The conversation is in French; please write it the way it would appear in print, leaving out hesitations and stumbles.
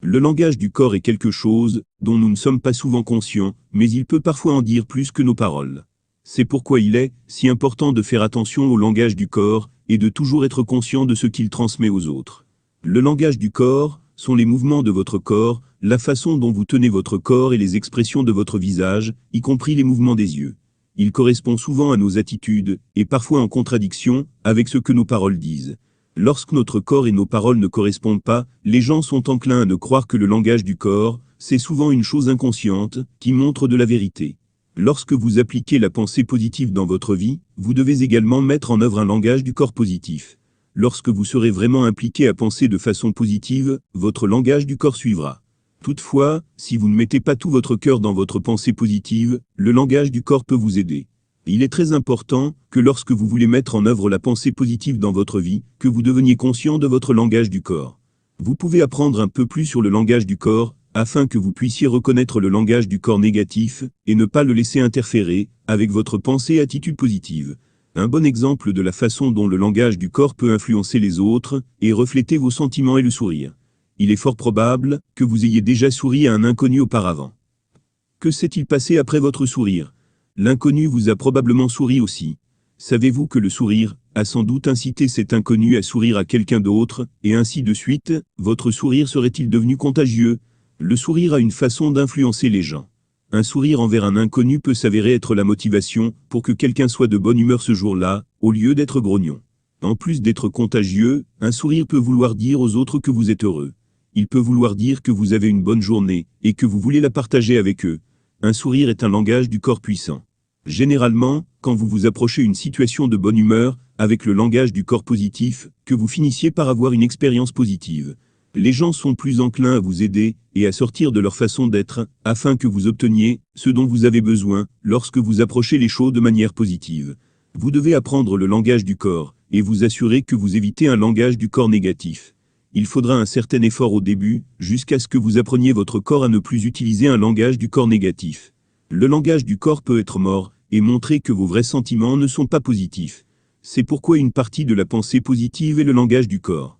Le langage du corps est quelque chose dont nous ne sommes pas souvent conscients, mais il peut parfois en dire plus que nos paroles. C'est pourquoi il est si important de faire attention au langage du corps et de toujours être conscient de ce qu'il transmet aux autres. Le langage du corps sont les mouvements de votre corps, la façon dont vous tenez votre corps et les expressions de votre visage, y compris les mouvements des yeux. Il correspond souvent à nos attitudes, et parfois en contradiction avec ce que nos paroles disent. Lorsque notre corps et nos paroles ne correspondent pas, les gens sont enclins à ne croire que le langage du corps, c'est souvent une chose inconsciente, qui montre de la vérité. Lorsque vous appliquez la pensée positive dans votre vie, vous devez également mettre en œuvre un langage du corps positif. Lorsque vous serez vraiment impliqué à penser de façon positive, votre langage du corps suivra. Toutefois, si vous ne mettez pas tout votre cœur dans votre pensée positive, le langage du corps peut vous aider. Il est très important que lorsque vous voulez mettre en œuvre la pensée positive dans votre vie, que vous deveniez conscient de votre langage du corps. Vous pouvez apprendre un peu plus sur le langage du corps, afin que vous puissiez reconnaître le langage du corps négatif, et ne pas le laisser interférer avec votre pensée et attitude positive. Un bon exemple de la façon dont le langage du corps peut influencer les autres, et refléter vos sentiments est le sourire. Il est fort probable que vous ayez déjà souri à un inconnu auparavant. Que s'est-il passé après votre sourire? L'inconnu vous a probablement souri aussi. Savez-vous que le sourire a sans doute incité cet inconnu à sourire à quelqu'un d'autre, et ainsi de suite, votre sourire serait-il devenu contagieux? Le sourire a une façon d'influencer les gens. Un sourire envers un inconnu peut s'avérer être la motivation pour que quelqu'un soit de bonne humeur ce jour-là, au lieu d'être grognon. En plus d'être contagieux, un sourire peut vouloir dire aux autres que vous êtes heureux. Il peut vouloir dire que vous avez une bonne journée, et que vous voulez la partager avec eux. Un sourire est un langage du corps puissant. Généralement, quand vous vous approchez une situation de bonne humeur, avec le langage du corps positif, que vous finissiez par avoir une expérience positive. Les gens sont plus enclins à vous aider, et à sortir de leur façon d'être, afin que vous obteniez ce dont vous avez besoin, lorsque vous approchez les choses de manière positive. Vous devez apprendre le langage du corps, et vous assurer que vous évitez un langage du corps négatif. Il faudra un certain effort au début, jusqu'à ce que vous appreniez votre corps à ne plus utiliser un langage du corps négatif. Le langage du corps peut être mort, et montrer que vos vrais sentiments ne sont pas positifs. C'est pourquoi une partie de la pensée positive est le langage du corps.